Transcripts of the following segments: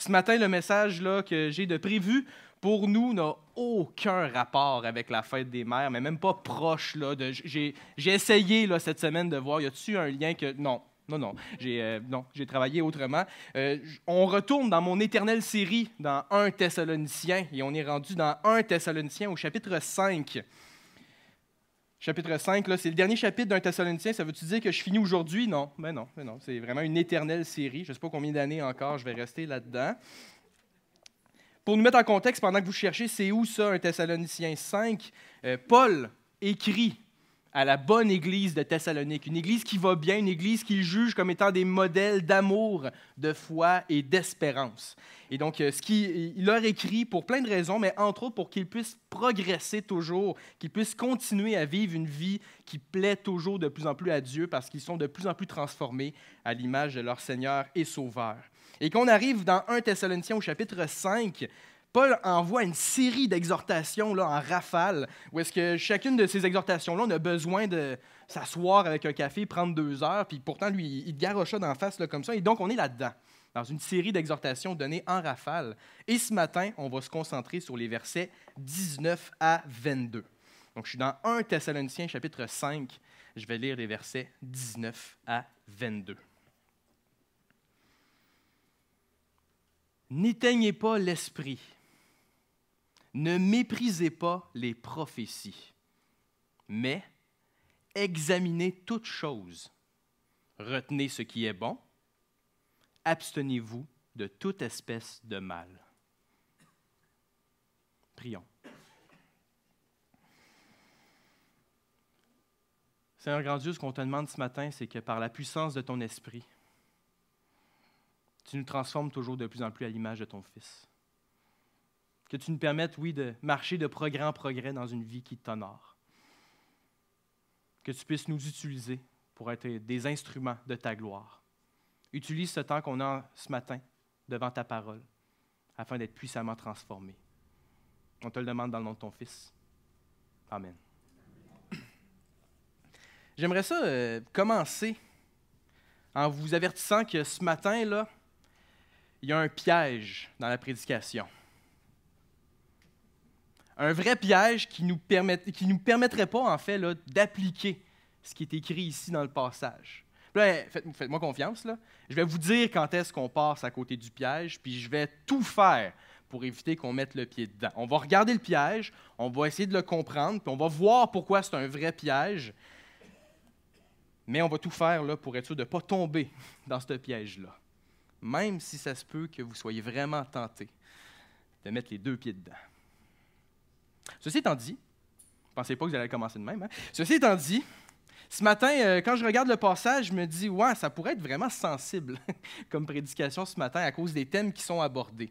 Ce matin, le message là, que j'ai de prévu pour nous n'a aucun rapport avec la fête des mères, mais même pas proche. J'ai essayé là, cette semaine de voir, y a-t-il un lien que... Non. J'ai travaillé autrement. On retourne dans mon éternelle série dans 1 Thessaloniciens et on est rendu dans 1 Thessaloniciens au chapitre 5. Chapitre 5, là, c'est le dernier chapitre d'un Thessaloniciens. Ça veut-tu dire que je finis aujourd'hui? Non, mais non. C'est vraiment une éternelle série. Je ne sais pas combien d'années encore je vais rester là-dedans. Pour nous mettre en contexte, pendant que vous cherchez, c'est où ça, 1 Thessaloniciens 5? Paul écrit à la bonne église de Thessalonique, une église qui va bien, une église qu'il juge comme étant des modèles d'amour, de foi et d'espérance. Et donc, il leur écrit pour plein de raisons, mais entre autres pour qu'ils puissent progresser toujours, qu'ils puissent continuer à vivre une vie qui plaît toujours de plus en plus à Dieu parce qu'ils sont de plus en plus transformés à l'image de leur Seigneur et Sauveur. Et quand on arrive dans 1 Thessaloniciens au chapitre 5, Paul envoie une série d'exhortations là, en rafale, où est-ce que chacune de ces exhortations-là, on a besoin de s'asseoir avec un café, prendre 2 heures, puis pourtant, lui, il te garocha d'en face là, comme ça. Et donc, on est là-dedans, dans une série d'exhortations données en rafale. Et ce matin, on va se concentrer sur les versets 19 à 22. Donc, je suis dans 1 Thessaloniciens, chapitre 5. Je vais lire les versets 19 à 22. N'éteignez pas l'esprit. Ne méprisez pas les prophéties, mais examinez toutes choses. Retenez ce qui est bon. Abstenez-vous de toute espèce de mal. Prions. Seigneur grand Dieu, ce qu'on te demande ce matin, c'est que par la puissance de ton esprit, tu nous transformes toujours de plus en plus à l'image de ton Fils. Que tu nous permettes, oui, de marcher de progrès en progrès dans une vie qui t'honore. Que tu puisses nous utiliser pour être des instruments de ta gloire. Utilise ce temps qu'on a ce matin devant ta parole afin d'être puissamment transformés. On te le demande dans le nom de ton Fils. Amen. J'aimerais ça commencer en vous avertissant que ce matin, là, il y a un piège dans la prédication. Un vrai piège qui nous permettrait pas, en fait, là, d'appliquer ce qui est écrit ici dans le passage. Là, faites-moi confiance, là. Je vais vous dire quand est-ce qu'on passe à côté du piège, puis je vais tout faire pour éviter qu'on mette le pied dedans. On va regarder le piège, on va essayer de le comprendre, puis on va voir pourquoi c'est un vrai piège, mais on va tout faire là, pour être sûr de ne pas tomber dans ce piège-là. Même si ça se peut que vous soyez vraiment tenté de mettre les 2 pieds dedans. Ceci étant dit, ne pensez pas que vous allez commencer de même. Hein? Ceci étant dit, ce matin, quand je regarde le passage, je me dis, ouais, ça pourrait être vraiment sensible comme prédication ce matin à cause des thèmes qui sont abordés.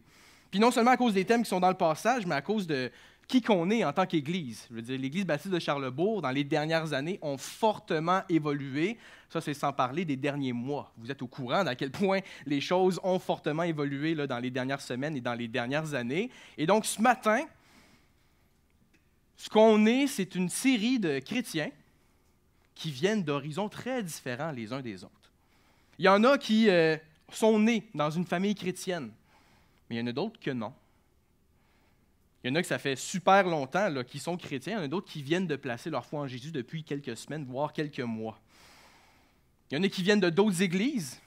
Puis non seulement à cause des thèmes qui sont dans le passage, mais à cause de qui qu'on est en tant qu'Église. Je veux dire, l'Église baptiste de Charlesbourg, dans les dernières années, ont fortement évolué. Ça, c'est sans parler des derniers mois. Vous êtes au courant d'à quel point les choses ont fortement évolué là, dans les dernières semaines et dans les dernières années. Et donc, ce matin, ce qu'on est, c'est une série de chrétiens qui viennent d'horizons très différents les uns des autres. Il y en a qui sont nés dans une famille chrétienne, mais il y en a d'autres que non. Il y en a que ça fait super longtemps là, qui sont chrétiens, il y en a d'autres qui viennent de placer leur foi en Jésus depuis quelques semaines, voire quelques mois. Il y en a qui viennent de d'autres églises,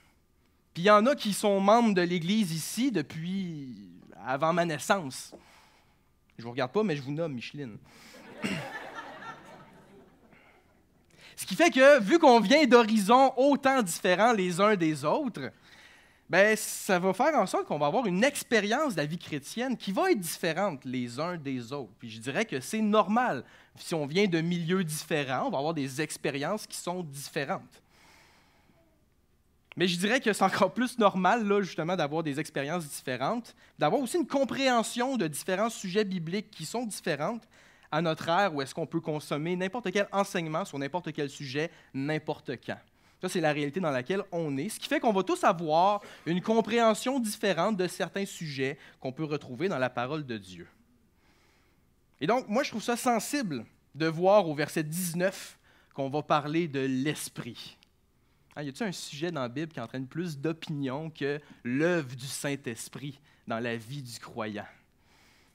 puis il y en a qui sont membres de l'Église ici depuis avant ma naissance. Je ne vous regarde pas, mais je vous nomme Micheline. Ce qui fait que, vu qu'on vient d'horizons autant différents les uns des autres, ben, ça va faire en sorte qu'on va avoir une expérience de la vie chrétienne qui va être différente les uns des autres. Puis je dirais que c'est normal. Si on vient de milieux différents, on va avoir des expériences qui sont différentes. Mais je dirais que c'est encore plus normal, là, justement, d'avoir des expériences différentes, d'avoir aussi une compréhension de différents sujets bibliques qui sont différentes à notre ère où est-ce qu'on peut consommer n'importe quel enseignement sur n'importe quel sujet, n'importe quand. Ça, c'est la réalité dans laquelle on est, ce qui fait qu'on va tous avoir une compréhension différente de certains sujets qu'on peut retrouver dans la parole de Dieu. Et donc, moi, je trouve ça sensible de voir au verset 19 qu'on va parler de l'esprit. Hein, y a-t-il un sujet dans la Bible qui entraîne plus d'opinion que l'œuvre du Saint-Esprit dans la vie du croyant?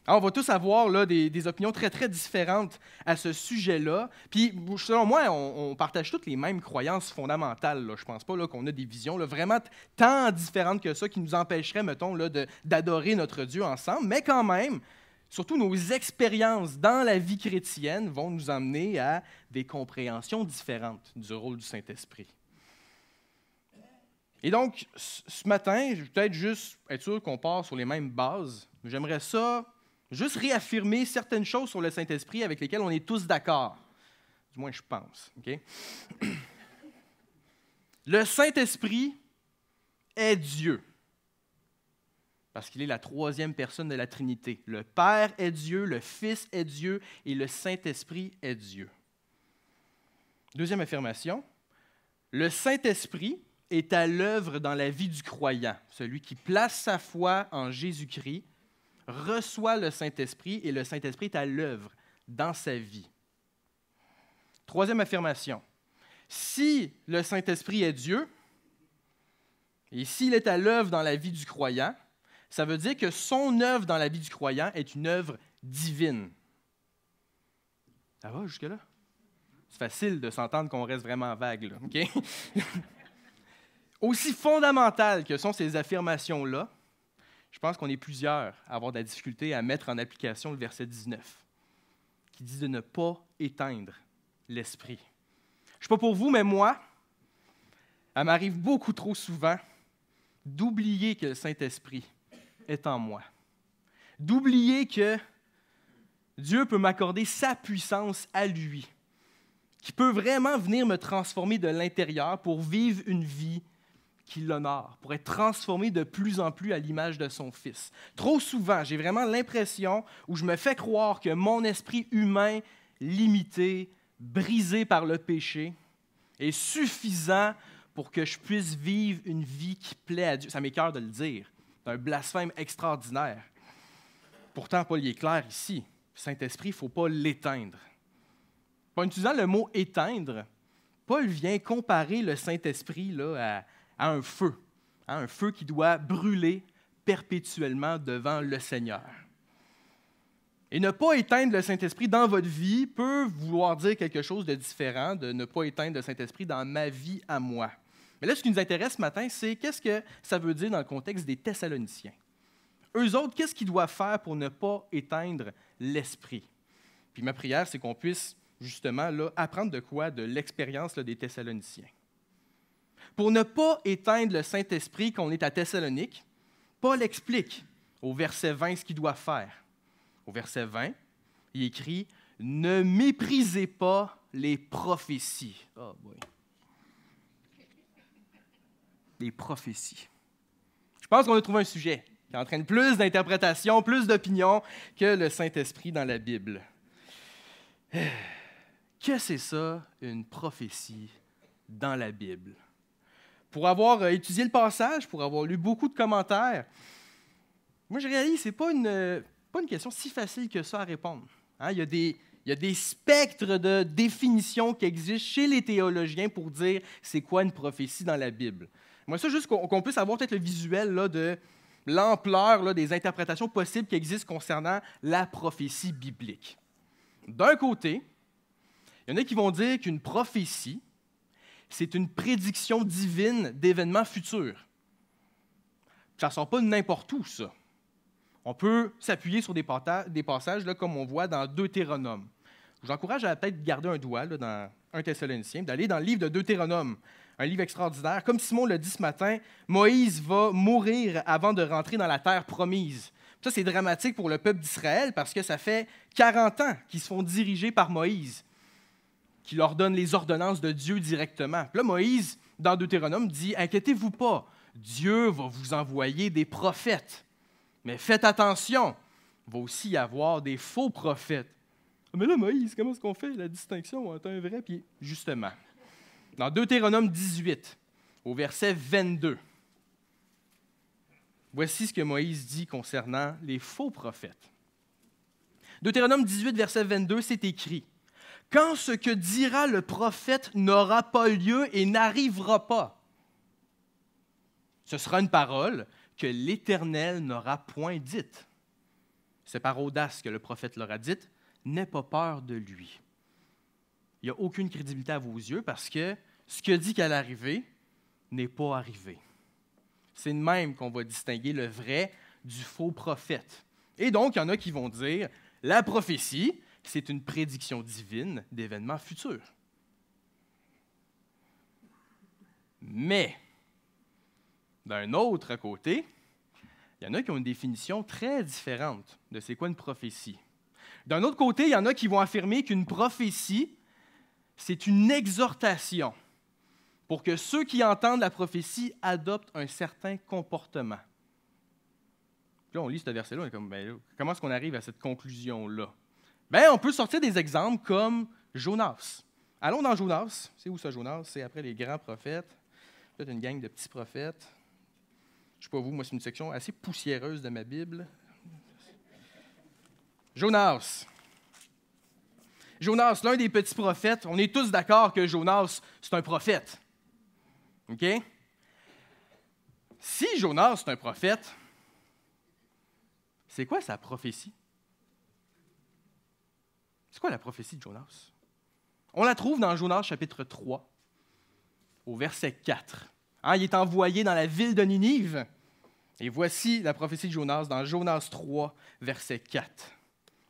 Alors, on va tous avoir là, des opinions très, très différentes à ce sujet-là. Puis, selon moi, on partage toutes les mêmes croyances fondamentales. Là. Je ne pense pas là, qu'on a des visions là, vraiment tant différentes que ça qui nous empêcheraient, mettons, là, d'adorer notre Dieu ensemble. Mais quand même, surtout nos expériences dans la vie chrétienne vont nous emmener à des compréhensions différentes du rôle du Saint-Esprit. Et donc, ce matin, je vais peut-être juste être sûr qu'on part sur les mêmes bases. J'aimerais ça juste réaffirmer certaines choses sur le Saint-Esprit avec lesquelles on est tous d'accord. Du moins, je pense. Okay? Le Saint-Esprit est Dieu, parce qu'il est la troisième personne de la Trinité. Le Père est Dieu, le Fils est Dieu et le Saint-Esprit est Dieu. Deuxième affirmation, le Saint-Esprit est à l'œuvre dans la vie du croyant, celui qui place sa foi en Jésus-Christ, reçoit le Saint-Esprit et le Saint-Esprit est à l'œuvre dans sa vie. Troisième affirmation, si le Saint-Esprit est Dieu et s'il est à l'œuvre dans la vie du croyant, ça veut dire que son œuvre dans la vie du croyant est une œuvre divine. Ça va jusque-là? C'est facile de s'entendre qu'on reste vraiment vague, là, OK? Aussi fondamentales que sont ces affirmations-là, je pense qu'on est plusieurs à avoir de la difficulté à mettre en application le verset 19, qui dit de ne pas éteindre l'esprit. Je ne sais pas pour vous, mais moi, elle m'arrive beaucoup trop souvent d'oublier que le Saint-Esprit est en moi. D'oublier que Dieu peut m'accorder sa puissance à lui, qui peut vraiment venir me transformer de l'intérieur pour vivre une vie qui l'honore, pour être transformé de plus en plus à l'image de son Fils. Trop souvent, j'ai vraiment l'impression où je me fais croire que mon esprit humain, limité, brisé par le péché, est suffisant pour que je puisse vivre une vie qui plaît à Dieu. Ça m'écoeure de le dire. C'est un blasphème extraordinaire. Pourtant, Paul y est clair ici. Le Saint-Esprit, il ne faut pas l'éteindre. En utilisant le mot « éteindre », Paul vient comparer le Saint-Esprit là, à un feu qui doit brûler perpétuellement devant le Seigneur. Et ne pas éteindre le Saint-Esprit dans votre vie peut vouloir dire quelque chose de différent de ne pas éteindre le Saint-Esprit dans ma vie à moi. Mais là, ce qui nous intéresse ce matin, c'est qu'est-ce que ça veut dire dans le contexte des Thessaloniciens. Eux autres, qu'est-ce qu'ils doivent faire pour ne pas éteindre l'Esprit? Puis ma prière, c'est qu'on puisse justement là, apprendre de quoi? De l'expérience là, des Thessaloniciens. Pour ne pas éteindre le Saint-Esprit quand on est à Thessalonique, Paul explique au verset 20 ce qu'il doit faire. Au verset 20, il écrit « Ne méprisez pas les prophéties. » Oh boy. Les prophéties. Je pense qu'on a trouvé un sujet qui entraîne plus d'interprétations, plus d'opinions que le Saint-Esprit dans la Bible. Qu'est-ce que c'est ça, une prophétie dans la Bible? Pour avoir étudié le passage, pour avoir lu beaucoup de commentaires, moi je réalise que ce n'est pas une question si facile que ça à répondre. Hein? Il y a des spectres de définition qui existent chez les théologiens pour dire c'est quoi une prophétie dans la Bible. Moi, ça, juste qu'on puisse avoir peut-être le visuel là, de l'ampleur là, des interprétations possibles qui existent concernant la prophétie biblique. D'un côté, il y en a qui vont dire qu'une prophétie, c'est une prédiction divine d'événements futurs. Ça ne sort pas de n'importe où, ça. On peut s'appuyer sur des passages là, comme on voit dans Deutéronome. Je vous encourage à peut-être garder un doigt là, dans 1 Thessaloniciens, d'aller dans le livre de Deutéronome, un livre extraordinaire. Comme Simon l'a dit ce matin, Moïse va mourir avant de rentrer dans la terre promise. Ça, c'est dramatique pour le peuple d'Israël parce que ça fait 40 ans qu'ils se font diriger par Moïse, qui leur donne les ordonnances de Dieu directement. Puis là, Moïse, dans Deutéronome, dit « Inquiétez-vous pas, Dieu va vous envoyer des prophètes. Mais faites attention, il va aussi y avoir des faux prophètes. » Mais là, Moïse, comment est-ce qu'on fait la distinction entre un vrai et justement? Dans Deutéronome 18, au verset 22, voici ce que Moïse dit concernant les faux prophètes. Deutéronome 18, verset 22, c'est écrit « quand ce que dira le prophète n'aura pas lieu et n'arrivera pas. Ce sera une parole que l'Éternel n'aura point dite. C'est par audace que le prophète l'aura dite. N'aie pas peur de lui. Il n'y a aucune crédibilité à vos yeux parce que ce qu'il dit qu'elle allait arriver n'est pas arrivé. C'est de même qu'on va distinguer le vrai du faux prophète. Et donc, il y en a qui vont dire, la prophétie, c'est une prédiction divine d'événements futurs. Mais, d'un autre côté, il y en a qui ont une définition très différente de c'est quoi une prophétie. D'un autre côté, il y en a qui vont affirmer qu'une prophétie, c'est une exhortation pour que ceux qui entendent la prophétie adoptent un certain comportement. Puis là, on lit ce verset-là, on est comme, comment est-ce qu'on arrive à cette conclusion-là? On peut sortir des exemples comme Jonas. Allons dans Jonas. C'est où ça, Jonas? C'est après les grands prophètes. Peut-être une gang de petits prophètes. Je ne sais pas vous, moi, c'est une section assez poussiéreuse de ma Bible. Jonas. Jonas, l'un des petits prophètes. On est tous d'accord que Jonas, c'est un prophète. OK? Si Jonas, c'est un prophète, c'est quoi sa prophétie? C'est quoi la prophétie de Jonas? On la trouve dans Jonas chapitre 3, au verset 4. Il est envoyé dans la ville de Ninive. Et voici la prophétie de Jonas dans Jonas 3, verset 4.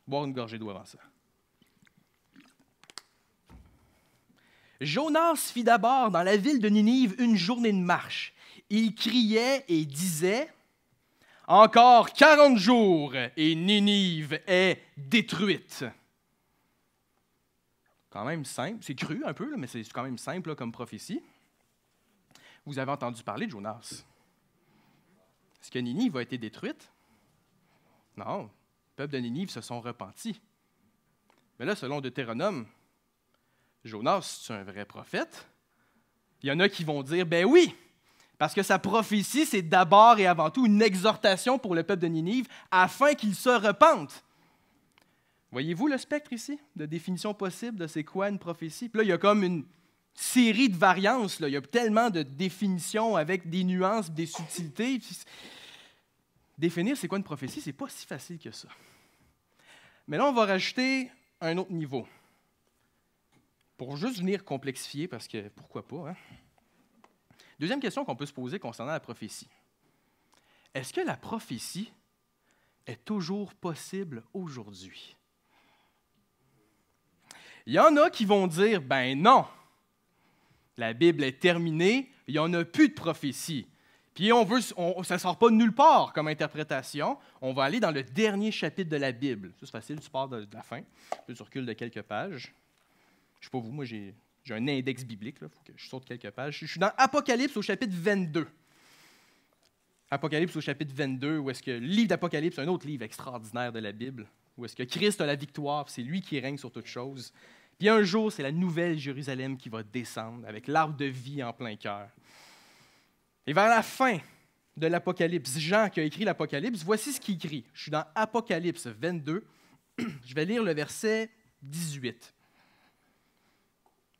Boire une gorgée d'eau avant ça. Jonas fit d'abord dans la ville de Ninive une journée de marche. Il criait et disait « Encore 40 jours et Ninive est détruite. » Quand même simple, c'est cru un peu, mais c'est quand même simple comme prophétie. Vous avez entendu parler de Jonas. Est-ce que Ninive a été détruite? Non, le peuple de Ninive se sont repentis. Mais là, selon Deutéronome, Jonas, c'est un vrai prophète? Il y en a qui vont dire, ben oui, parce que sa prophétie, c'est d'abord et avant tout une exhortation pour le peuple de Ninive afin qu'il se repente. Voyez-vous le spectre ici de définition possible de c'est quoi une prophétie? Puis là, il y a comme une série de variances. Là. Il y a tellement de définitions avec des nuances, des subtilités. Définir c'est quoi une prophétie, c'est pas si facile que ça. Mais là, on va rajouter un autre niveau. Pour juste venir complexifier, parce que pourquoi pas, hein? Deuxième question qu'on peut se poser concernant la prophétie. Est-ce que la prophétie est toujours possible aujourd'hui? Il y en a qui vont dire, ben non, la Bible est terminée, il n'y en a plus de prophétie. Puis ça ne sort pas de nulle part comme interprétation. On va aller dans le dernier chapitre de la Bible. Ça, c'est facile, tu pars de la fin. Tu recules de quelques pages. Je ne sais pas vous, moi j'ai un index biblique, il faut que je saute quelques pages. Je suis dans Apocalypse au chapitre 22. Apocalypse au chapitre 22, où est-ce que le livre d'Apocalypse, un autre livre extraordinaire de la Bible, où est-ce que Christ a la victoire, c'est lui qui règne sur toute chose. Puis un jour, c'est la nouvelle Jérusalem qui va descendre avec l'arbre de vie en plein cœur. Et vers la fin de l'Apocalypse, Jean qui a écrit l'Apocalypse, voici ce qu'il écrit. Je suis dans Apocalypse 22, je vais lire le verset 18.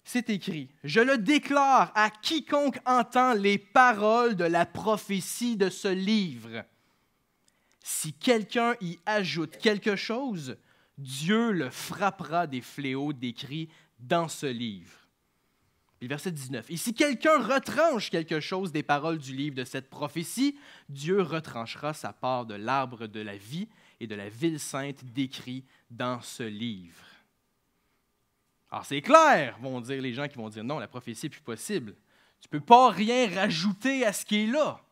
C'est écrit, « Je le déclare à quiconque entend les paroles de la prophétie de ce livre. Si quelqu'un y ajoute quelque chose, Dieu le frappera des fléaux décrits dans ce livre. » Puis verset 19, « Et si quelqu'un retranche quelque chose des paroles du livre de cette prophétie, Dieu retranchera sa part de l'arbre de la vie et de la ville sainte décrit dans ce livre. » Alors, c'est clair, vont dire les gens qui vont dire non, la prophétie n'est plus possible. Tu ne peux pas rien rajouter à ce qui est là.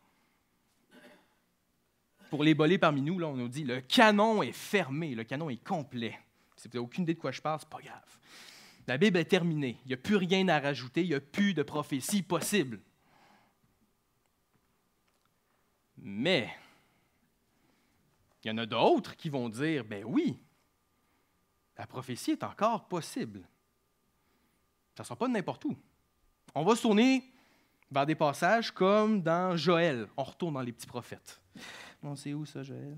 Pour les bolés parmi nous, là, on nous dit le canon est fermé, le canon est complet. Si vous n'avez aucune idée de quoi je parle, ce n'est pas grave. La Bible est terminée. Il n'y a plus rien à rajouter, il n'y a plus de prophétie possible. Mais, il y en a d'autres qui vont dire, ben oui, la prophétie est encore possible. Ça ne sera pas de n'importe où. On va se tourner vers des passages comme dans Joël. On retourne dans les petits prophètes. On sait où ça, Joël?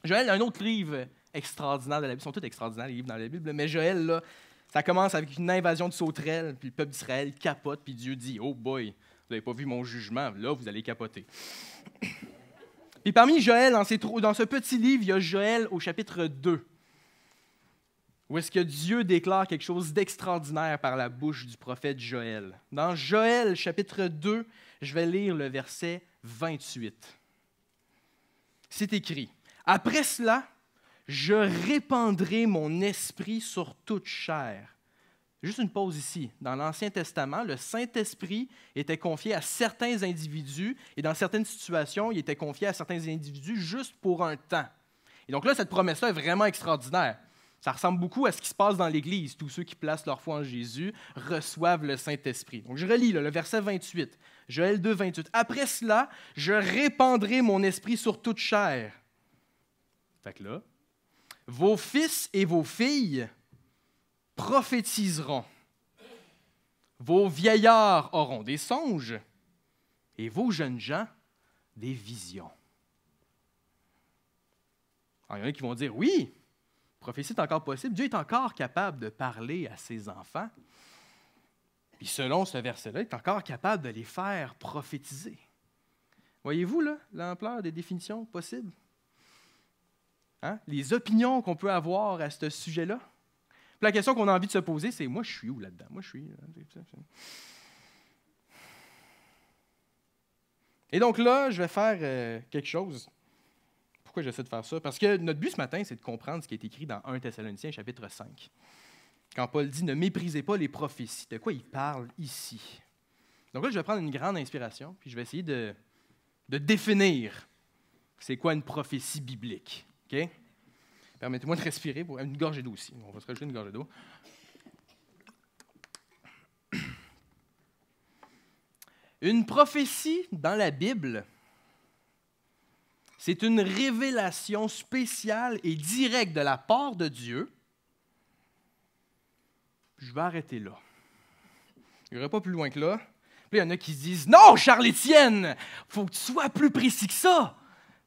Joël, un autre livre extraordinaires de la Bible. Ils sont tous extraordinaires, les livres dans la Bible, mais Joël, là, ça commence avec une invasion de sauterelles, puis le peuple d'Israël capote, puis Dieu dit « Oh boy, vous n'avez pas vu mon jugement, là, vous allez capoter. » Puis parmi Joël, dans ce petit livre, il y a Joël au chapitre 2, où est-ce que Dieu déclare quelque chose d'extraordinaire par la bouche du prophète Joël. Dans Joël, chapitre 2, je vais lire le verset 28. C'est écrit, « Après cela, je répandrai mon esprit sur toute chair. » Juste une pause ici. Dans l'Ancien Testament, le Saint-Esprit était confié à certains individus et dans certaines situations, il était confié à certains individus juste pour un temps. Et donc là, cette promesse-là est vraiment extraordinaire. Ça ressemble beaucoup à ce qui se passe dans l'Église. Tous ceux qui placent leur foi en Jésus reçoivent le Saint-Esprit. Donc je relis là, le verset 28, Joël 2, 28. « Après cela, je répandrai mon esprit sur toute chair. » Fait que là, « Vos fils et vos filles prophétiseront. Vos vieillards auront des songes et vos jeunes gens des visions. » Alors, il y en a qui vont dire, oui, prophétie est encore possible. Dieu est encore capable de parler à ses enfants. Puis selon ce verset-là, il est encore capable de les faire prophétiser. Voyez-vous là, l'ampleur des définitions possibles? Hein? Les opinions qu'on peut avoir à ce sujet-là. Puis la question qu'on a envie de se poser, c'est « Moi, je suis où là-dedans? Moi, je suis... » Et donc là, je vais faire quelque chose. Pourquoi j'essaie de faire ça? Parce que notre but ce matin, c'est de comprendre ce qui est écrit dans 1 Thessaloniciens, chapitre 5. Quand Paul dit « Ne méprisez pas les prophéties », de quoi il parle ici? Donc là, je vais prendre une grande inspiration, puis je vais essayer de définir c'est quoi une prophétie biblique. OK? Permettez-moi de respirer pour une gorgée d'eau aussi. On va se rajouter une gorgée d'eau. Une prophétie dans la Bible, c'est une révélation spéciale et directe de la part de Dieu. Je vais arrêter là. Il n'y aurait pas plus loin que là. Puis il y en a qui se disent « Non, Charles-Étienne, il faut que tu sois plus précis que ça,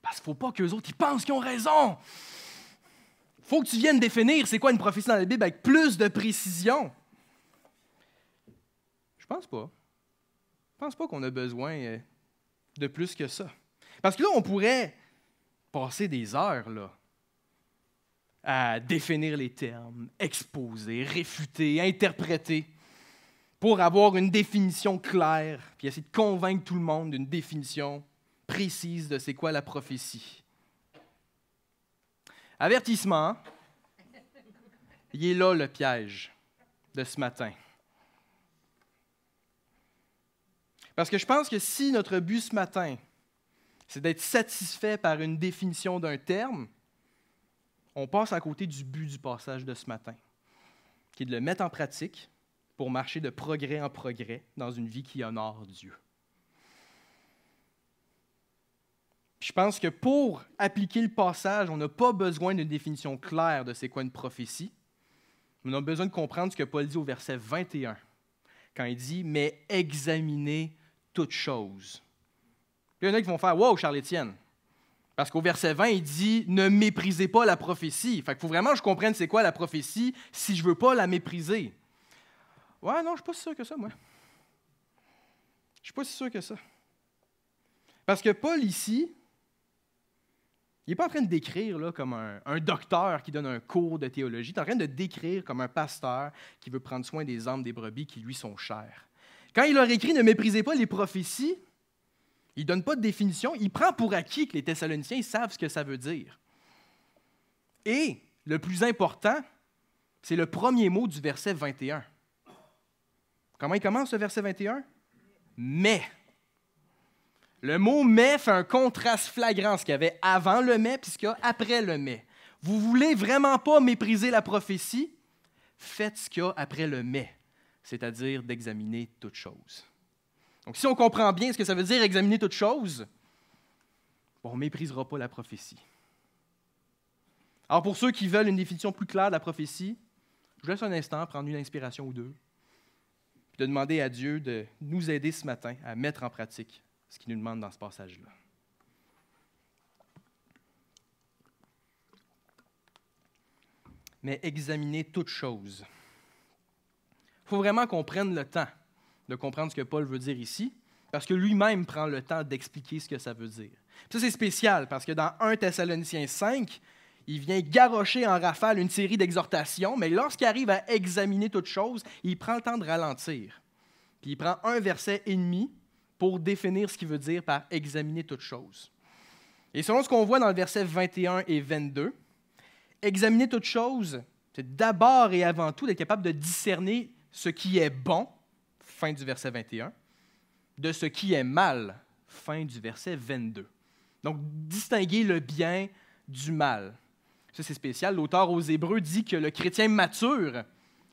parce qu'il ne faut pas qu'eux autres ils pensent qu'ils ont raison. Il faut que tu viennes définir c'est quoi une prophétie dans la Bible avec plus de précision. » Je pense pas. Je pense pas qu'on a besoin de plus que ça. Parce que là, on pourrait passer des heures là, à définir les termes, exposer, réfuter, interpréter, pour avoir une définition claire, puis essayer de convaincre tout le monde d'une définition précise de c'est quoi la prophétie. Avertissement, il est là le piège de ce matin. Parce que je pense que si notre but ce matin, c'est d'être satisfait par une définition d'un terme, on passe à côté du but du passage de ce matin, qui est de le mettre en pratique pour marcher de progrès en progrès dans une vie qui honore Dieu. Je pense que pour appliquer le passage, on n'a pas besoin d'une définition claire de c'est quoi une prophétie. On a besoin de comprendre ce que Paul dit au verset 21, quand il dit « Mais examinez toutes choses. » Il y en a qui vont faire « Wow, Charles-Étienne! » Parce qu'au verset 20, il dit « Ne méprisez pas la prophétie. » Fait qu'il faut vraiment que je comprenne c'est quoi la prophétie si je ne veux pas la mépriser. Ouais, non, je ne suis pas si sûr que ça, moi. Je ne suis pas si sûr que ça. Parce que Paul, ici, il n'est pas en train de décrire là, comme un docteur qui donne un cours de théologie. Il est en train de décrire comme un pasteur qui veut prendre soin des âmes des brebis qui lui sont chères. Quand il leur écrit « Ne méprisez pas les prophéties », il ne donne pas de définition. Il prend pour acquis que les Thessaloniciens savent ce que ça veut dire. Et le plus important, c'est le premier mot du verset 21. Comment il commence ce verset 21? « Mais ». Le mot « mais » fait un contraste flagrant, ce qu'il y avait avant le « mais » puis ce qu'il y a après le « mais ». Vous ne voulez vraiment pas mépriser la prophétie? Faites ce qu'il y a après le « mais », c'est-à-dire d'examiner toutes choses. Donc, si on comprend bien ce que ça veut dire examiner toutes choses, on ne méprisera pas la prophétie. Alors, pour ceux qui veulent une définition plus claire de la prophétie, je vous laisse un instant prendre une inspiration ou deux, puis de demander à Dieu de nous aider ce matin à mettre en pratique ce qu'il nous demande dans ce passage-là. mais examiner toute chose. Il faut vraiment qu'on prenne le temps de comprendre ce que Paul veut dire ici, parce que lui-même prend le temps d'expliquer ce que ça veut dire. Puis ça, c'est spécial, parce que dans 1 Thessaloniciens 5, il vient garrocher en rafale une série d'exhortations, mais lorsqu'il arrive à examiner toute chose, il prend le temps de ralentir. Puis il prend un verset et demi pour définir ce qu'il veut dire par examiner toute chose. Et selon ce qu'on voit dans le verset 21 et 22, examiner toute chose, c'est d'abord et avant tout d'être capable de discerner ce qui est bon, fin du verset 21, de ce qui est mal, fin du verset 22. Donc, distinguer le bien du mal. Ça, c'est spécial. L'auteur aux Hébreux dit que le chrétien mature,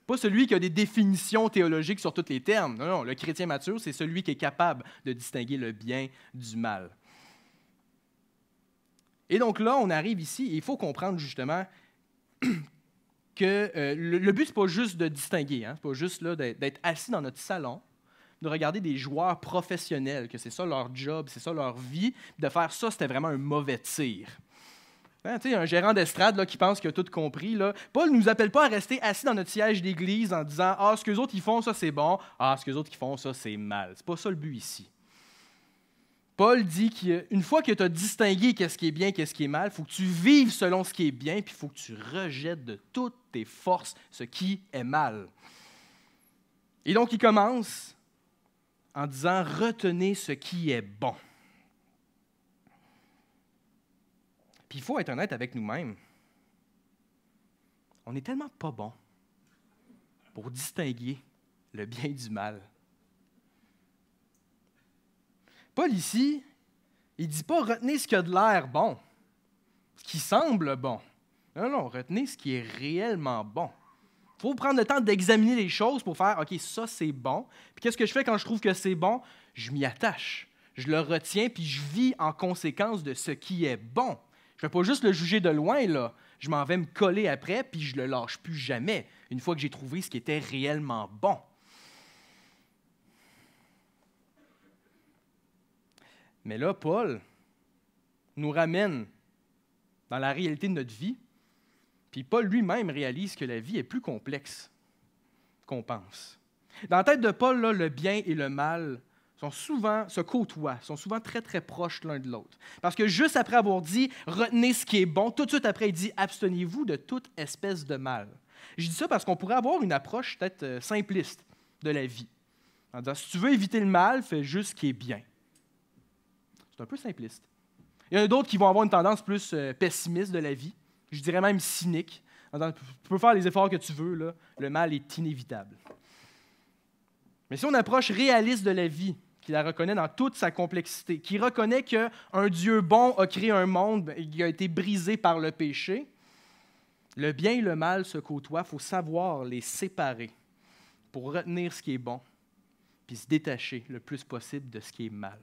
pas celui qui a des définitions théologiques sur tous les termes. Non, non, le chrétien mature, c'est celui qui est capable de distinguer le bien du mal. Et donc là, on arrive ici, et il faut comprendre justement que le but, ce n'est pas juste de distinguer, ce n'est pas juste là, d'être assis dans notre salon, de regarder des joueurs professionnels, que c'est ça leur job, c'est ça leur vie, de faire ça, c'était vraiment un mauvais tir. Un gérant d'estrade là, qui pense qu'il a tout compris. Là. Paul ne nous appelle pas à rester assis dans notre siège d'église en disant « Ah, ce que les autres ils font, ça c'est bon. Ah, ce que les autres ils font, ça c'est mal. » Ce n'est pas ça le but ici. Paul dit qu'une fois que tu as distingué qu'est-ce qui est bien, qu'est-ce qui est mal, il faut que tu vives selon ce qui est bien, puis il faut que tu rejettes de toutes tes forces ce qui est mal. Et donc, il commence en disant « Retenez ce qui est bon. » Puis il faut être honnête avec nous-mêmes. On n'est tellement pas bon pour distinguer le bien du mal. Paul ici, il ne dit pas « retenez ce qui a de l'air bon, ce qui semble bon ». Non, non, retenez ce qui est réellement bon. Il faut prendre le temps d'examiner les choses pour faire « OK, ça c'est bon ». Puis qu'est-ce que je fais quand je trouve que c'est bon? Je m'y attache, je le retiens, puis je vis en conséquence de ce qui est bon. Je ne vais pas juste le juger de loin, là. Je m'en vais me coller après, puis je ne le lâche plus jamais, une fois que j'ai trouvé ce qui était réellement bon. Mais là, Paul nous ramène dans la réalité de notre vie, puis Paul lui-même réalise que la vie est plus complexe qu'on pense. Dans la tête de Paul, là, le bien et le mal se côtoient, sont souvent très, très proches l'un de l'autre. Parce que juste après avoir dit « retenez ce qui est bon », tout de suite après, il dit « abstenez-vous de toute espèce de mal ». Je dis ça parce qu'on pourrait avoir une approche peut-être simpliste de la vie. En disant « si tu veux éviter le mal, fais juste ce qui est bien ». C'est un peu simpliste. Il y en a d'autres qui vont avoir une tendance plus pessimiste de la vie, je dirais même cynique. En disant, tu peux faire les efforts que tu veux, là, le mal est inévitable. Mais si on approche réaliste de la vie, qui la reconnaît dans toute sa complexité, qui reconnaît qu'un Dieu bon a créé un monde qui a été brisé par le péché, le bien et le mal se côtoient, il faut savoir les séparer pour retenir ce qui est bon, puis se détacher le plus possible de ce qui est mal.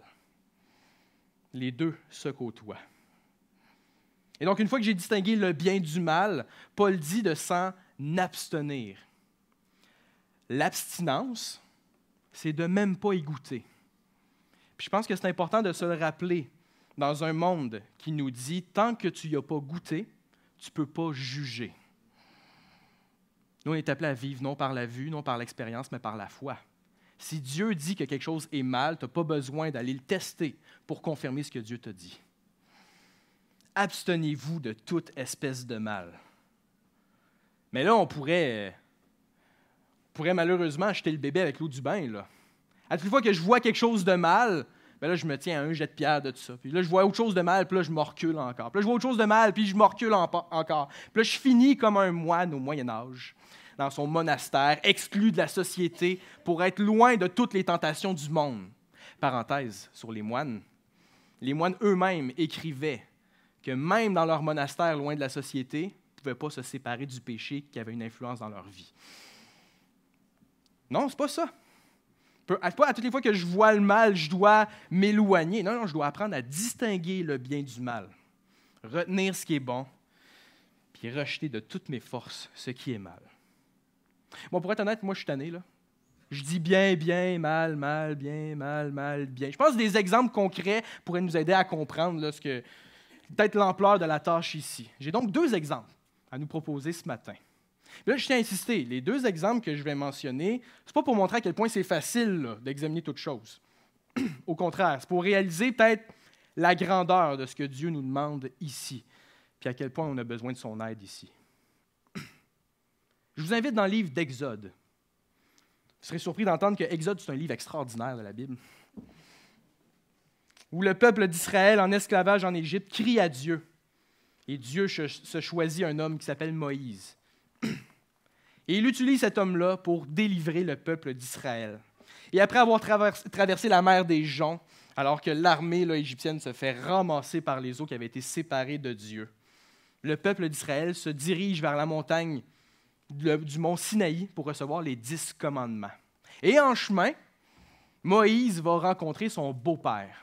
Les deux se côtoient. Et donc, une fois que j'ai distingué le bien du mal, Paul dit de s'en abstenir. L'abstinence, c'est de même pas y goûter. Puis je pense que c'est important de se le rappeler dans un monde qui nous dit « tant que tu n'y as pas goûté, tu ne peux pas juger ». Nous, on est appelés à vivre non par la vue, non par l'expérience, mais par la foi. Si Dieu dit que quelque chose est mal, tu n'as pas besoin d'aller le tester pour confirmer ce que Dieu t'a dit. Abstenez-vous de toute espèce de mal. Mais là, on pourrait malheureusement jeter le bébé avec l'eau du bain. Là. À toute fois que je vois quelque chose de mal, bien là, je me tiens à un jet de pierre de tout ça. Puis là, je vois autre chose de mal, puis là, je me recule encore. Puis là, je vois autre chose de mal, puis je me recule encore. Puis là, je finis comme un moine au Moyen Âge, dans son monastère, exclu de la société, pour être loin de toutes les tentations du monde. Parenthèse sur les moines. Les moines eux-mêmes écrivaient que même dans leur monastère, loin de la société, ils ne pouvaient pas se séparer du péché qui avait une influence dans leur vie. Non, c'est pas ça. Pas à toutes les fois que je vois le mal, je dois m'éloigner. Non, je dois apprendre à distinguer le bien du mal, retenir ce qui est bon, puis rejeter de toutes mes forces ce qui est mal. Bon, pour être honnête, moi, je suis tanné, là. Je dis bien, bien, mal, mal, bien, mal, mal, bien. Je pense que des exemples concrets pourraient nous aider à comprendre là, peut-être l'ampleur de la tâche ici. J'ai donc 2 exemples à nous proposer ce matin. Là, je tiens à insister, les deux exemples que je vais mentionner, ce n'est pas pour montrer à quel point c'est facile là, d'examiner toute chose. Au contraire, c'est pour réaliser peut-être la grandeur de ce que Dieu nous demande ici, puis à quel point on a besoin de son aide ici. Je vous invite dans le livre d'Exode. Vous serez surpris d'entendre que Exode, c'est un livre extraordinaire de la Bible, où le peuple d'Israël, en esclavage en Égypte, crie à Dieu. Et Dieu se choisit un homme qui s'appelle Moïse. Et il utilise cet homme-là pour délivrer le peuple d'Israël. Et après avoir traversé la mer des Joncs, alors que l'armée égyptienne se fait ramasser par les eaux qui avaient été séparées de Dieu, le peuple d'Israël se dirige vers la montagne du mont Sinaï pour recevoir les 10 commandements. Et en chemin, Moïse va rencontrer son beau-père.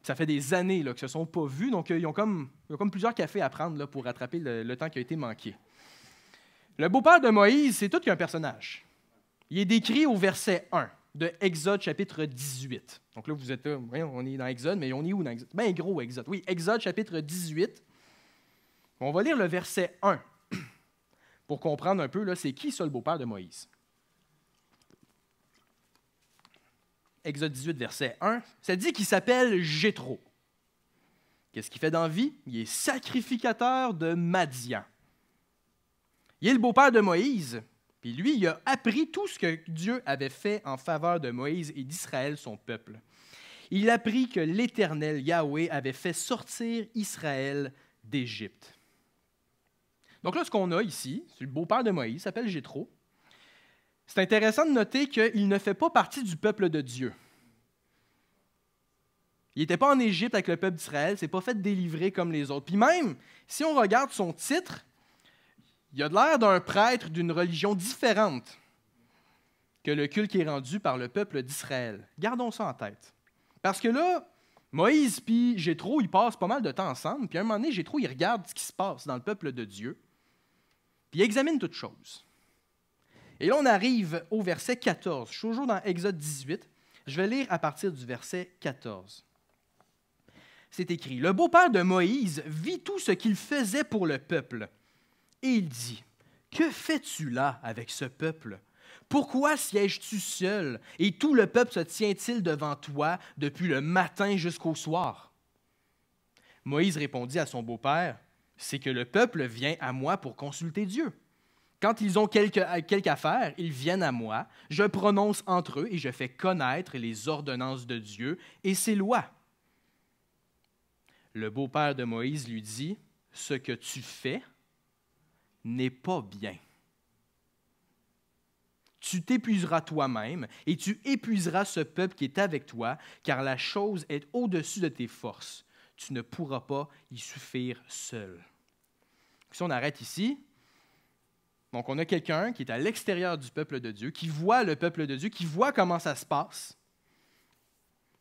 Ça fait des années là, qu'ils ne se sont pas vus, donc ils ont comme plusieurs cafés à prendre là, pour rattraper le temps qui a été manqué. Le beau-père de Moïse, c'est tout qu'un personnage. Il est décrit au verset 1 de Exode chapitre 18. Donc là, vous êtes là, oui, on est dans Exode, mais on est où dans Exode? Bien gros, Exode. Oui, Exode chapitre 18. On va lire le verset 1 pour comprendre un peu, là, c'est qui ça le beau-père de Moïse. Exode 18, verset 1, ça dit qu'il s'appelle Jéthro. Qu'est-ce qu'il fait dans la vie? Il est sacrificateur de Madian. Il est le beau-père de Moïse, puis lui, il a appris tout ce que Dieu avait fait en faveur de Moïse et d'Israël, son peuple. Il a appris que l'Éternel, Yahweh, avait fait sortir Israël d'Égypte. Donc là, ce qu'on a ici, c'est le beau-père de Moïse, il s'appelle Jéthro. C'est intéressant de noter qu'il ne fait pas partie du peuple de Dieu. Il n'était pas en Égypte avec le peuple d'Israël, il ne s'est pas fait délivrer comme les autres. Puis même, si on regarde son titre, il a l'air d'un prêtre d'une religion différente que le culte qui est rendu par le peuple d'Israël. Gardons ça en tête. Parce que là, Moïse et Jéthro, ils passent pas mal de temps ensemble, puis à un moment donné, Jéthro, il regarde ce qui se passe dans le peuple de Dieu, puis il examine toutes choses. Et là, on arrive au verset 14. Je suis toujours dans Exode 18. Je vais lire à partir du verset 14. C'est écrit, « Le beau-père de Moïse vit tout ce qu'il faisait pour le peuple. Et il dit, « Que fais-tu là avec ce peuple? Pourquoi sièges-tu seul et tout le peuple se tient-il devant toi depuis le matin jusqu'au soir? » Moïse répondit à son beau-père, « C'est que le peuple vient à moi pour consulter Dieu. Quand ils ont quelque affaire, ils viennent à moi, je prononce entre eux et je fais connaître les ordonnances de Dieu et ses lois. » Le beau-père de Moïse lui dit, « Ce que tu fais n'est pas bien. Tu t'épuiseras toi-même et tu épuiseras ce peuple qui est avec toi, car la chose est au-dessus de tes forces. Tu ne pourras pas y suffire seul. » Si on arrête ici, donc on a quelqu'un qui est à l'extérieur du peuple de Dieu, qui voit le peuple de Dieu, qui voit comment ça se passe,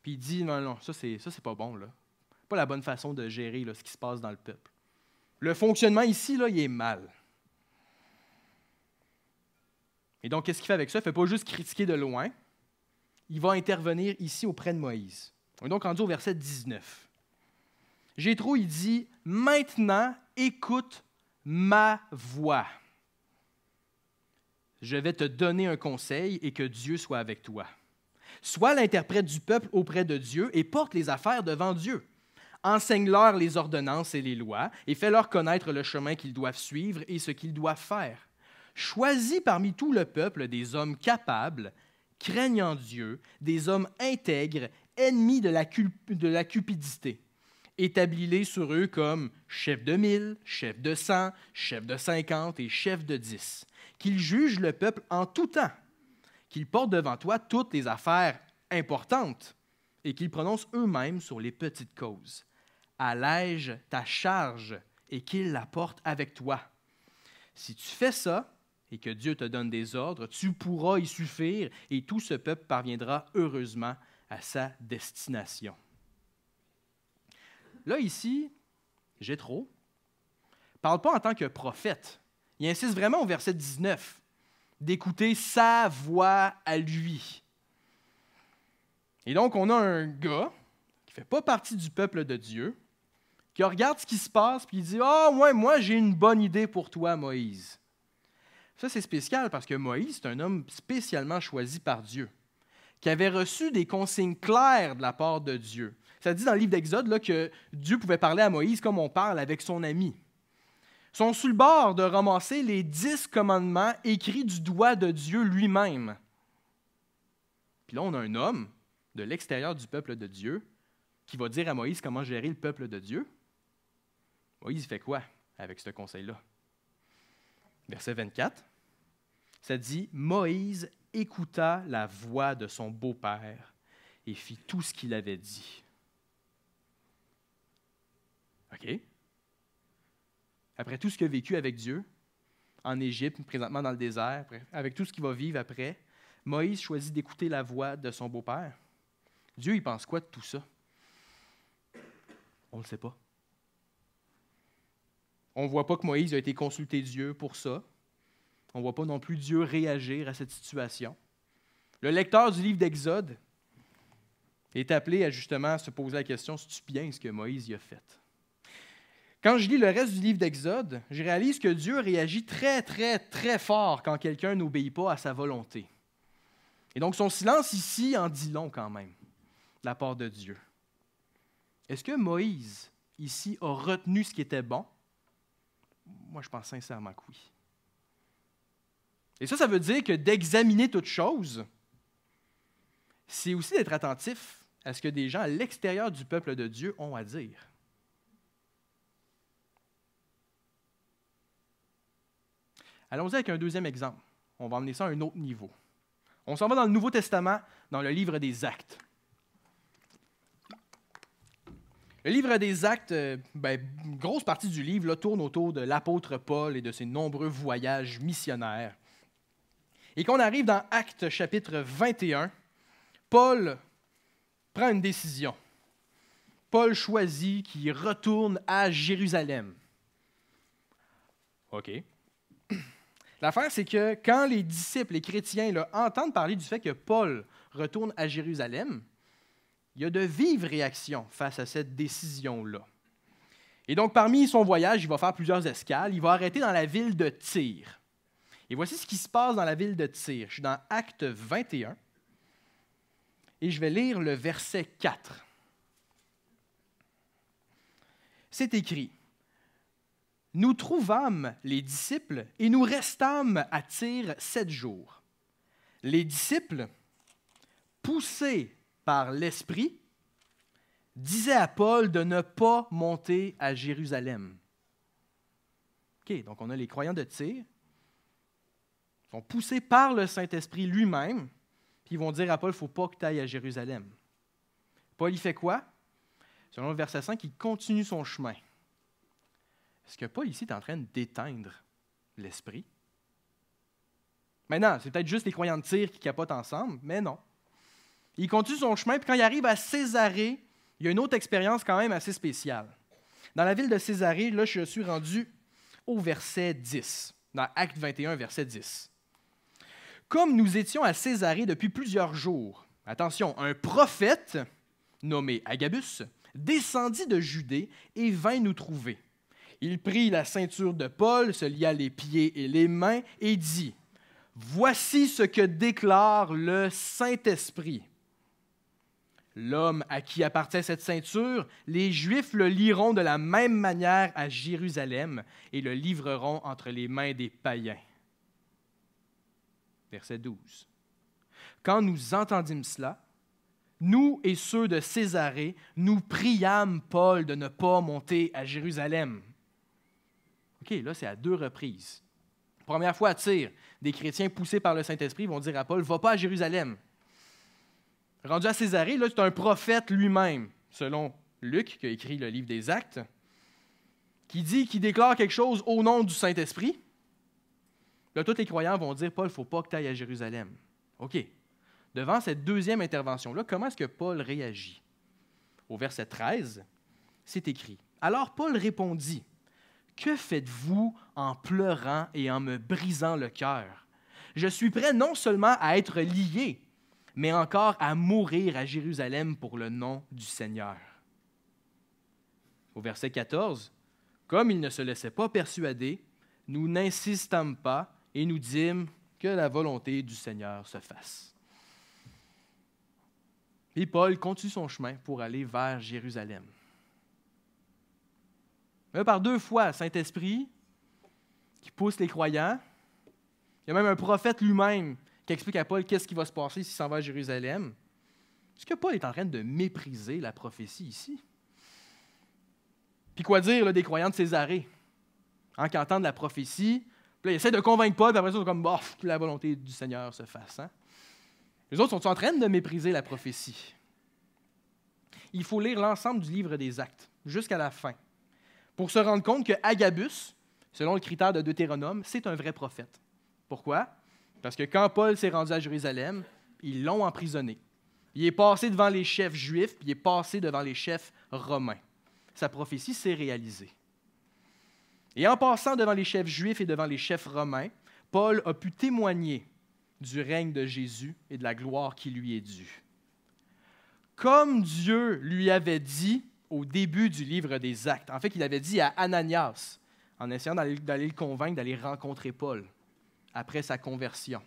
puis il dit, non, ça c'est pas bon, là. Pas la bonne façon de gérer là, ce qui se passe dans le peuple. Le fonctionnement ici, là, il est mal. Et donc, qu'est-ce qu'il fait avec ça? Il ne fait pas juste critiquer de loin. Il va intervenir ici auprès de Moïse. On est donc rendu au verset 19. Jéthro, il dit, « Maintenant, écoute ma voix. Je vais te donner un conseil et que Dieu soit avec toi. Sois l'interprète du peuple auprès de Dieu et porte les affaires devant Dieu. Enseigne-leur les ordonnances et les lois et fais-leur connaître le chemin qu'ils doivent suivre et ce qu'ils doivent faire. Choisis parmi tout le peuple des hommes capables, craignant Dieu, des hommes intègres, ennemis de la cupidité. Établis-les sur eux comme chefs de 1000, chefs de 100, chefs de 50 et chefs de 10. Qu'ils jugent le peuple en tout temps, qu'ils portent devant toi toutes les affaires importantes et qu'ils prononcent eux-mêmes sur les petites causes. Allège ta charge et qu'ils la portent avec toi. Si tu fais ça et que Dieu te donne des ordres, tu pourras y suffire et tout ce peuple parviendra heureusement à sa destination. » Là, ici, Jéthro ne parle pas en tant que prophète. Il insiste vraiment au verset 19 d'écouter sa voix à lui. Et donc, on a un gars qui ne fait pas partie du peuple de Dieu, qui regarde ce qui se passe, puis il dit « Ah, ouais, moi, j'ai une bonne idée pour toi, Moïse. Ça, c'est spécial parce que Moïse, c'est un homme spécialement choisi par Dieu, qui avait reçu des consignes claires de la part de Dieu. Ça dit dans le livre d'Exode là, que Dieu pouvait parler à Moïse comme on parle avec son ami. Ils sont sur le bord de ramasser les 10 commandements écrits du doigt de Dieu lui-même. Puis là, on a un homme de l'extérieur du peuple de Dieu qui va dire à Moïse comment gérer le peuple de Dieu. Moïse fait quoi avec ce conseil-là? Verset 24, ça dit « Moïse écouta la voix de son beau-père et fit tout ce qu'il avait dit. » OK? Après tout ce qu'il a vécu avec Dieu, en Égypte, présentement dans le désert, avec tout ce qu'il va vivre après, Moïse choisit d'écouter la voix de son beau-père. Dieu, il pense quoi de tout ça? On ne le sait pas. On ne voit pas que Moïse a été consulté Dieu pour ça. On ne voit pas non plus Dieu réagir à cette situation. Le lecteur du livre d'Exode est appelé à justement se poser la question, c'est-tu bien ce que Moïse y a fait? Quand je lis le reste du livre d'Exode, je réalise que Dieu réagit très, très, très fort quand quelqu'un n'obéit pas à sa volonté. Et donc son silence ici en dit long quand même, de la part de Dieu. Est-ce que Moïse, ici, a retenu ce qui était bon? Moi, je pense sincèrement que oui. Et ça veut dire que d'examiner toute chose, c'est aussi d'être attentif à ce que des gens à l'extérieur du peuple de Dieu ont à dire. Allons-y avec un deuxième exemple. On va emmener ça à un autre niveau. On s'en va dans le Nouveau Testament, dans le livre des Actes. Le livre des Actes, une grosse partie du livre là, tourne autour de l'apôtre Paul et de ses nombreux voyages missionnaires. Et quand on arrive dans Actes chapitre 21, Paul prend une décision. Paul choisit qu'il retourne à Jérusalem. OK. L'affaire, c'est que quand les disciples, les chrétiens, là, entendent parler du fait que Paul retourne à Jérusalem, il y a de vives réactions face à cette décision-là. Et donc, parmi son voyage, il va faire plusieurs escales. Il va arrêter dans la ville de Tyr. Et voici ce qui se passe dans la ville de Tyr. Je suis dans Acte 21 et je vais lire le verset 4. C'est écrit. « Nous trouvâmes les disciples et nous restâmes à Tyr 7 jours. Les disciples, poussés par l'Esprit, disaient à Paul de ne pas monter à Jérusalem. » OK, donc on a les croyants de Tyr, sont poussés par le Saint-Esprit lui-même, puis ils vont dire à Paul, il ne faut pas que tu ailles à Jérusalem. Paul, il fait quoi? Selon le verset 5, il continue son chemin. Est-ce que Paul, ici, est en train d'éteindre l'Esprit? Maintenant, c'est peut-être juste les croyants de Tyr qui capotent ensemble, mais non. Il continue son chemin, puis quand il arrive à Césarée, il y a une autre expérience quand même assez spéciale. Dans la ville de Césarée, là, je suis rendu au verset 10, dans Acte 21, verset 10. « Comme nous étions à Césarée depuis plusieurs jours, attention, un prophète nommé Agabus descendit de Judée et vint nous trouver. Il prit la ceinture de Paul, se lia les pieds et les mains et dit, « Voici ce que déclare le Saint-Esprit. L'homme à qui appartient cette ceinture, les Juifs le lieront de la même manière à Jérusalem et le livreront entre les mains des païens. » Verset 12. « Quand nous entendîmes cela, nous et ceux de Césarée, nous priâmes Paul de ne pas monter à Jérusalem. » OK, là, c'est à 2 reprises. Première fois à Tyr, des chrétiens poussés par le Saint-Esprit vont dire à Paul, « Va pas à Jérusalem. » Rendu à Césarée, là, c'est un prophète lui-même, selon Luc, qui a écrit le livre des Actes, qui déclare quelque chose au nom du Saint-Esprit. Là, tous les croyants vont dire, « Paul, il ne faut pas que tu ailles à Jérusalem. » OK. Devant cette deuxième intervention-là, comment est-ce que Paul réagit? Au verset 13, c'est écrit, « Alors Paul répondit, « Que faites-vous en pleurant et en me brisant le cœur? Je suis prêt non seulement à être lié, mais encore à mourir à Jérusalem pour le nom du Seigneur. » Au verset 14, « Comme il ne se laissait pas persuader, nous n'insistâmes pas et nous dîmes que la volonté du Seigneur se fasse. Et Paul continue son chemin pour aller vers Jérusalem. Mais par 2 fois, Saint-Esprit qui pousse les croyants. Il y a même un prophète lui-même qui explique à Paul qu'est-ce qui va se passer s'il s'en va à Jérusalem. Est-ce que Paul est en train de mépriser la prophétie ici? Puis quoi dire là, des croyants de Césarée, qui entendent la prophétie, puis là, ils essaient de convaincre Paul, puis après ça, ils sont comme, que la volonté du Seigneur se fasse. Hein? Les autres sont en train de mépriser la prophétie. Il faut lire l'ensemble du livre des Actes, jusqu'à la fin, pour se rendre compte que Agabus, selon le critère de Deutéronome, c'est un vrai prophète. Pourquoi? Parce que quand Paul s'est rendu à Jérusalem, ils l'ont emprisonné. Il est passé devant les chefs juifs, puis il est passé devant les chefs romains. Sa prophétie s'est réalisée. Et en passant devant les chefs juifs et devant les chefs romains, Paul a pu témoigner du règne de Jésus et de la gloire qui lui est due. Comme Dieu lui avait dit au début du livre des Actes, en fait, il avait dit à Ananias, en essayant d'aller le convaincre d'aller rencontrer Paul après sa conversion.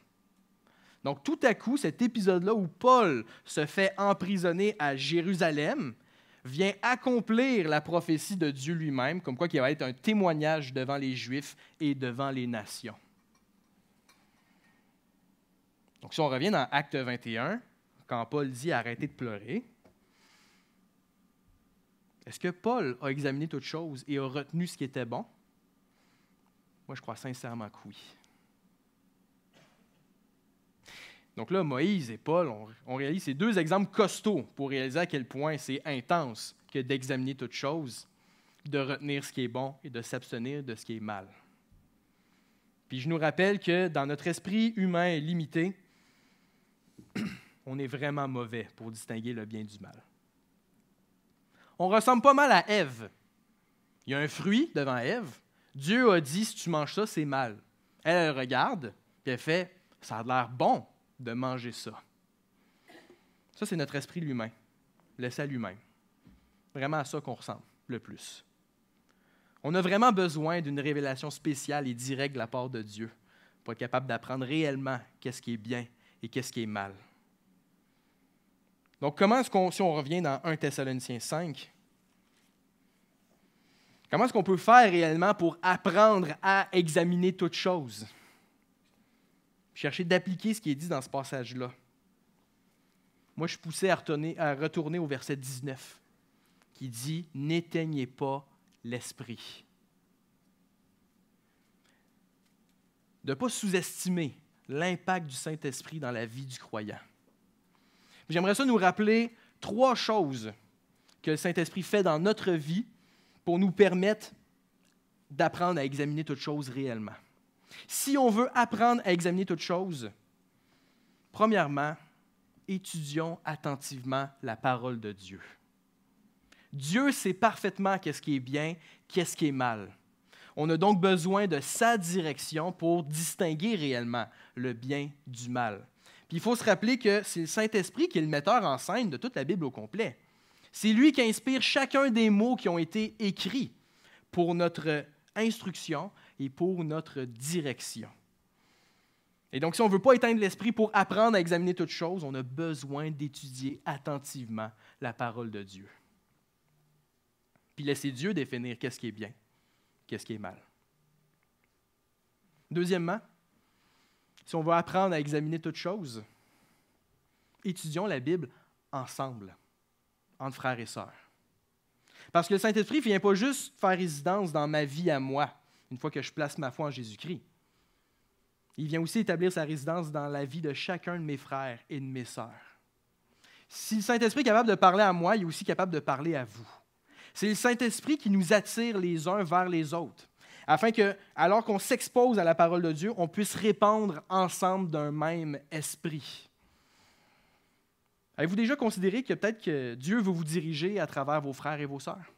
Donc, tout à coup, cet épisode-là où Paul se fait emprisonner à Jérusalem vient accomplir la prophétie de Dieu lui-même, comme quoi qu'il va être un témoignage devant les Juifs et devant les nations. Donc, si on revient dans Acte 21, quand Paul dit « arrêtez de pleurer », est-ce que Paul a examiné toutes choses et a retenu ce qui était bon? Moi, je crois sincèrement que oui. Donc là, Moïse et Paul, on réalise ces 2 exemples costauds pour réaliser à quel point c'est intense que d'examiner toutes choses, de retenir ce qui est bon et de s'abstenir de ce qui est mal. Puis je nous rappelle que dans notre esprit humain limité, on est vraiment mauvais pour distinguer le bien du mal. On ressemble pas mal à Ève. Il y a un fruit devant Ève. Dieu a dit, si tu manges ça, c'est mal. Elle regarde, puis elle fait, ça a l'air bon de manger ça. Ça, c'est notre esprit l'humain, laissé à lui-même. Vraiment à ça qu'on ressemble le plus. On a vraiment besoin d'une révélation spéciale et directe de la part de Dieu pour être capable d'apprendre réellement qu'est-ce qui est bien et qu'est-ce qui est mal. Donc, comment est-ce qu'on, si on revient dans 1 Thessaloniciens 5, comment est-ce qu'on peut faire réellement pour apprendre à examiner toutes choses? Chercher d'appliquer ce qui est dit dans ce passage-là. Moi, je suis poussé à retourner au verset 19, qui dit « N'éteignez pas l'esprit ». De ne pas sous-estimer l'impact du Saint-Esprit dans la vie du croyant. J'aimerais ça nous rappeler 3 choses que le Saint-Esprit fait dans notre vie pour nous permettre d'apprendre à examiner toutes choses réellement. Si on veut apprendre à examiner toutes choses, premièrement, étudions attentivement la parole de Dieu. Dieu sait parfaitement qu'est-ce qui est bien, qu'est-ce qui est mal. On a donc besoin de sa direction pour distinguer réellement le bien du mal. Puis il faut se rappeler que c'est le Saint-Esprit qui est le metteur en scène de toute la Bible au complet. C'est lui qui inspire chacun des mots qui ont été écrits pour notre instruction et pour notre direction. Et donc, si on ne veut pas éteindre l'esprit pour apprendre à examiner toutes choses, on a besoin d'étudier attentivement la parole de Dieu. Puis laisser Dieu définir qu'est-ce qui est bien, qu'est-ce qui est mal. Deuxièmement, si on veut apprendre à examiner toutes choses, étudions la Bible ensemble, entre frères et sœurs. Parce que le Saint-Esprit ne vient pas juste faire résidence dans ma vie à moi, une fois que je place ma foi en Jésus-Christ. Il vient aussi établir sa résidence dans la vie de chacun de mes frères et de mes sœurs. Si le Saint-Esprit est capable de parler à moi, il est aussi capable de parler à vous. C'est le Saint-Esprit qui nous attire les uns vers les autres, afin que, alors qu'on s'expose à la parole de Dieu, on puisse répandre ensemble d'un même esprit. Avez-vous déjà considéré que peut-être que Dieu veut vous diriger à travers vos frères et vos sœurs?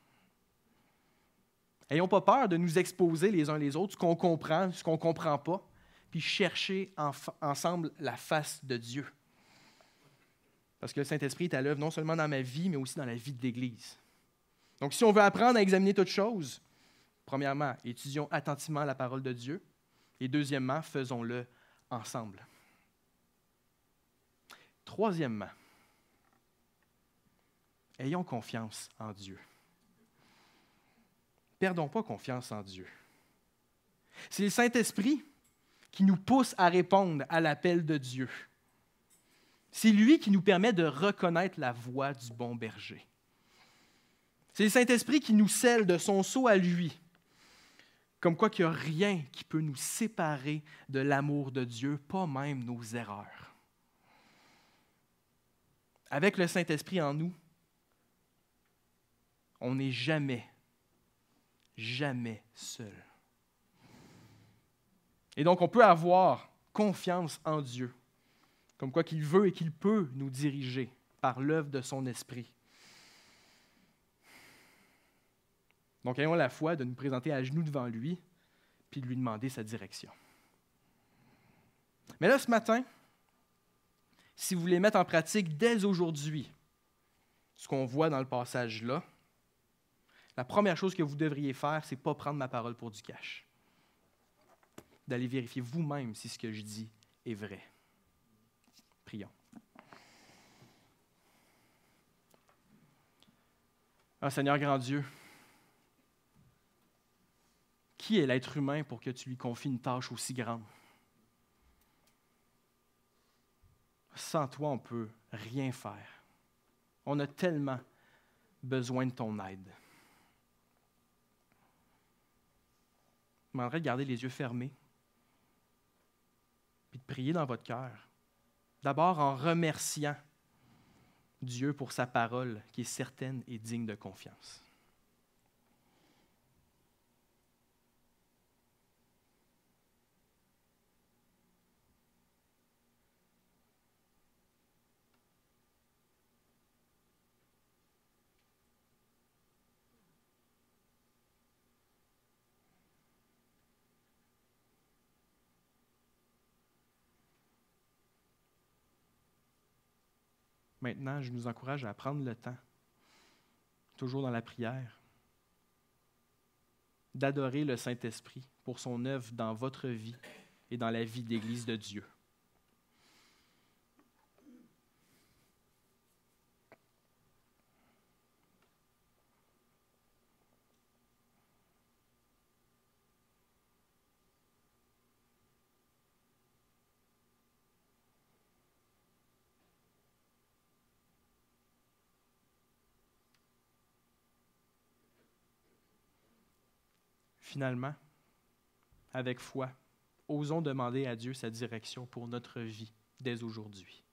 N'ayons pas peur de nous exposer les uns les autres, ce qu'on comprend, ce qu'on ne comprend pas, puis chercher ensemble la face de Dieu. Parce que le Saint-Esprit est à l'œuvre non seulement dans ma vie, mais aussi dans la vie de l'Église. Donc, si on veut apprendre à examiner toutes choses, premièrement, étudions attentivement la parole de Dieu. Et deuxièmement, faisons-le ensemble. Troisièmement, ayons confiance en Dieu. Perdons pas confiance en Dieu. C'est le Saint-Esprit qui nous pousse à répondre à l'appel de Dieu. C'est lui qui nous permet de reconnaître la voix du bon berger. C'est le Saint-Esprit qui nous scelle de son sceau à lui, comme quoi qu'il n'y a rien qui peut nous séparer de l'amour de Dieu, pas même nos erreurs. Avec le Saint-Esprit en nous, on n'est jamais seul. Et donc, on peut avoir confiance en Dieu, comme quoi qu'il veut et qu'il peut nous diriger par l'œuvre de son esprit. Donc, ayons la foi de nous présenter à genoux devant lui, puis de lui demander sa direction. Mais là, ce matin, si vous voulez mettre en pratique dès aujourd'hui ce qu'on voit dans le passage là, la première chose que vous devriez faire, c'est ne pas prendre ma parole pour du cash. D'aller vérifier vous-même si ce que je dis est vrai. Prions. Ah, Seigneur grand Dieu, qui est l'être humain pour que tu lui confies une tâche aussi grande? Sans toi, on ne peut rien faire. On a tellement besoin de ton aide. Je demanderais de garder les yeux fermés puis de prier dans votre cœur. D'abord en remerciant Dieu pour sa parole qui est certaine et digne de confiance. Maintenant, je nous encourage à prendre le temps, toujours dans la prière, d'adorer le Saint-Esprit pour son œuvre dans votre vie et dans la vie d'Église de Dieu. Finalement, avec foi, osons demander à Dieu sa direction pour notre vie dès aujourd'hui.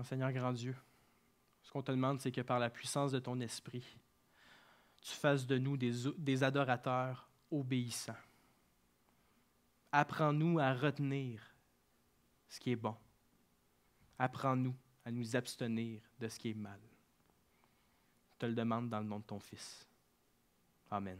Seigneur grand Dieu, ce qu'on te demande, c'est que par la puissance de ton esprit, tu fasses de nous des adorateurs obéissants. Apprends-nous à retenir ce qui est bon. Apprends-nous à nous abstenir de ce qui est mal. Je te le demande dans le nom de ton Fils. Amen.